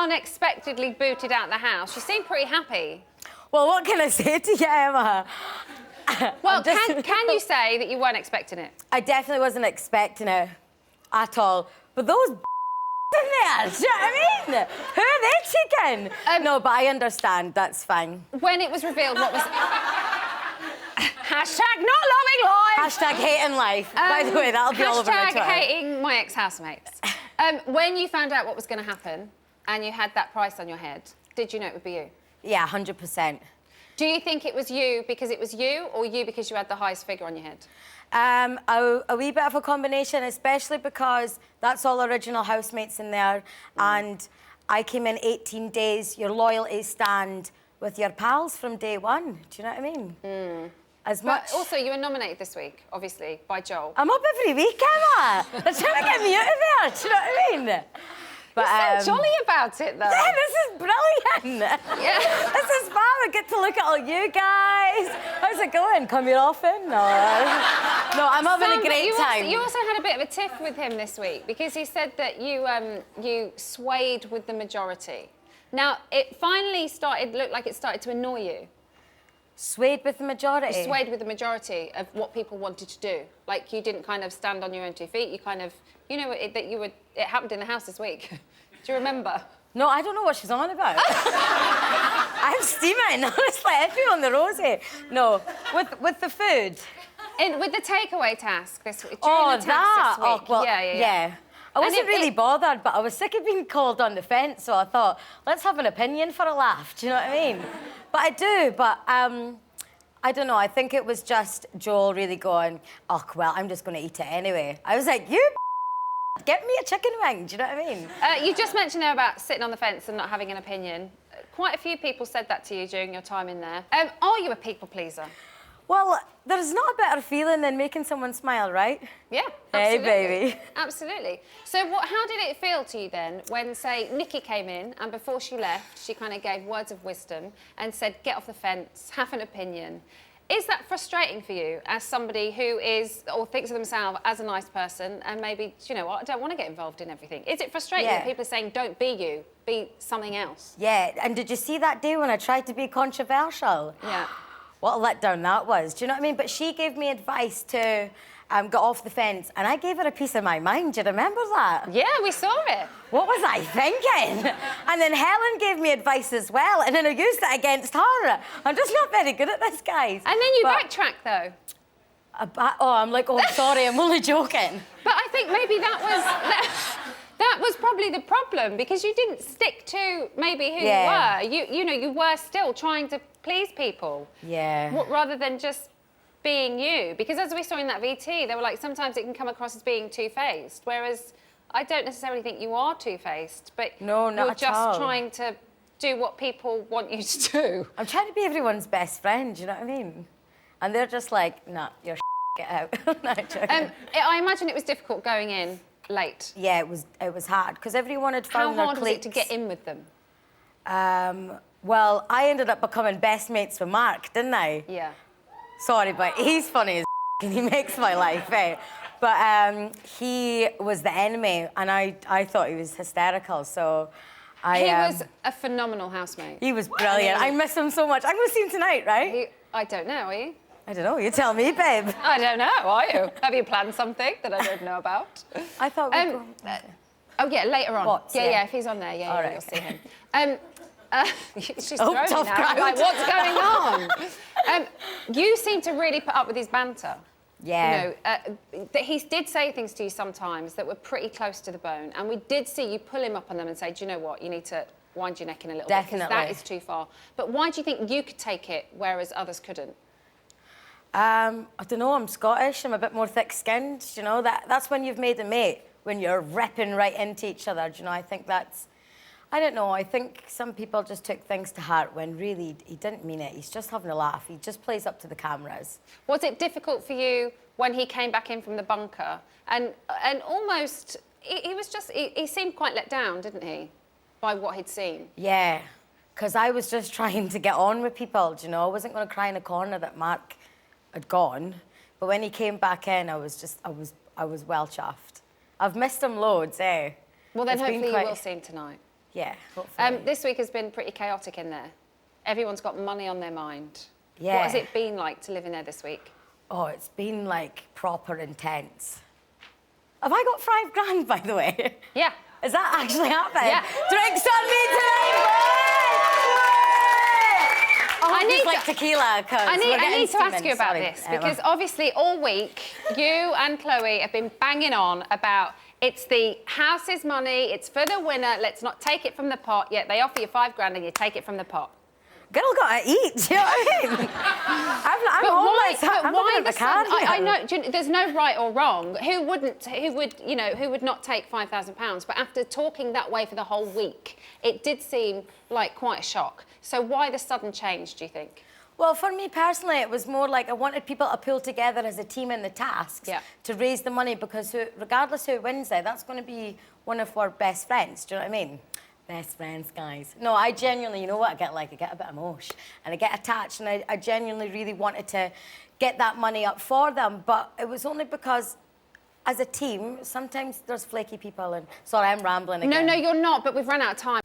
unexpectedly booted out the house. You seem pretty happy. Well, what can I say to you, Emma? Well, can you say that you weren't expecting it? I definitely wasn't expecting it at all. But those in there, do you know what I mean? Who are they taking? No, but I understand, that's fine. When it was revealed, what was... Hashtag not loving life. Hashtag hating life. By the way, that'll be all over my Twitter. Hashtag hating my ex-housemates. When you found out what was going to happen and you had that price on your head, did you know it would be you? Yeah, 100%. Do you think it was you because it was you, or you because you had the highest figure on your head? A wee bit of a combination, especially because that's all original housemates in there, and I came in 18 days, your loyalty stand with your pals from day one. Do you know what I mean? As much. But also, you were nominated this week, obviously, by Joel. I'm up every week, Emma. They're trying to get me out of there. Do you know what I mean? But, you sound jolly about it, though. Yeah, this is brilliant. Yeah. This is fun. I get to look at all you guys. How's it going? Come here often? No, I'm having a great time. You also had a bit of a tiff with him this week because he said that you swayed with the majority. Now, it finally looked like it started to annoy you. Swayed with the majority? You swayed with the majority of what people wanted to do. Like, you didn't kind of stand on your own 2 feet. You kind of, you know, it happened in the house this week. Do you remember? No, I don't know what she's on about. I'm steaming, honestly. Everyone the rosy. No, with the food. With the takeaway task this week. Oh, the that? This week. Oh, well, yeah. I wasn't really bothered, but I was sick of being called on the fence, so I thought, let's have an opinion for a laugh. Do you know what I mean? But I do, but I don't know. I think it was just Joel really going, oh, well, I'm just going to eat it anyway. I was like, you get me a chicken wing. Do you know what I mean? You just mentioned there about sitting on the fence and not having an opinion. Quite a few people said that to you during your time in there. Are you a people pleaser? Well, there's not a better feeling than making someone smile, right? Yeah, absolutely. Hey, baby. Absolutely. So how did it feel to you then when, say, Nikki came in and before she left, she kind of gave words of wisdom and said, get off the fence, have an opinion. Is that frustrating for you as somebody who is, or thinks of themselves as a nice person and maybe, you know what, I don't want to get involved in everything? Is it frustrating that people are saying, don't be you, be something else? Yeah, and did you see that day when I tried to be controversial? Yeah. What a letdown that was. Do you know what I mean? But she gave me advice to get off the fence, and I gave her a piece of my mind. Do you remember that? Yeah, we saw it. What was I thinking? And then Helen gave me advice as well, and then I used it against her. I'm just not very good at this, guys. And then you backtracked, though. I'm like, oh, sorry, I'm only joking. But I think maybe that was probably the problem, because you didn't stick to maybe who you were. You know, you were still trying to please people. Yeah. Rather than just being you. Because as we saw in that VT, they were like, sometimes it can come across as being two-faced, whereas I don't necessarily think you are two-faced, but no, not you're at just all. Trying to do what people want you to do. I'm trying to be everyone's best friend, do you know what I mean? And they're just like, nah, you're get out. No, I imagine it was difficult going in late. Yeah, it was hard, because everyone had found their cliques. How hard was it to get in with them? Well, I ended up becoming best mates with Mark, didn't I? Yeah. Sorry, but he's funny as and he makes my life, eh? But he was the enemy, and I thought he was hysterical, so He was a phenomenal housemate. He was brilliant. I miss him so much. I'm going to see him tonight, right? I don't know, are you? I don't know. You tell me, babe. I don't know, are you? Have you planned something that I don't know about? I thought we'd go... Oh, yeah, later on. What? Yeah, if he's on there, right. You'll see him. She's throwing now. Crowd. Like, what's going on? You seem to really put up with his banter. Yeah. You know, that he did say things to you sometimes that were pretty close to the bone, and we did see you pull him up on them and say, do you know what, you need to wind your neck in a little bit, because that is too far. But why do you think you could take it, whereas others couldn't? I don't know, I'm Scottish, I'm a bit more thick-skinned, you know, that's when you've made a mate, when you're ripping right into each other, you know, I think that's... I don't know, I think some people just took things to heart when really he didn't mean it. He's just having a laugh. He just plays up to the cameras. Was it difficult for you when he came back in from the bunker and almost, he seemed quite let down, didn't he, by what he'd seen? Yeah, because I was just trying to get on with people, do you know? I wasn't going to cry in a corner that Mark had gone. But when he came back in, I was well chuffed. I've missed him loads, eh? Well, then hopefully you will see him tonight. Yeah, hopefully. This week has been pretty chaotic in there. Everyone's got money on their mind. Yeah. What has it been like to live in there this week? Oh, it's been like proper intense. Have I got £5 by the way? Yeah. Is that actually happening? Yeah. Drinks on me tonight, boys! Oh, I need like tequila, because I need to ask you about this, because obviously all week you and Chloe have been banging on about it's the house's money, it's for the winner, let's not take it from the pot, yet they offer you £5 and you take it from the pot. Girl gotta eat, do you know what I mean? I'm homeless. I'm why the card I know, there's no right or wrong. Who would not take £5,000? But after talking that way for the whole week, it did seem like quite a shock. So why the sudden change, do you think? Well, for me personally, it was more like I wanted people to pull together as a team in the tasks to raise the money, because regardless who wins it, that's going to be one of our best friends, do you know what I mean? Best friends, guys. No, I genuinely, you know what I get like? I get a bit emotional and I get attached, and I genuinely really wanted to get that money up for them, but it was only because as a team, sometimes there's flaky people and... Sorry, I'm rambling again. No, you're not, but we've run out of time.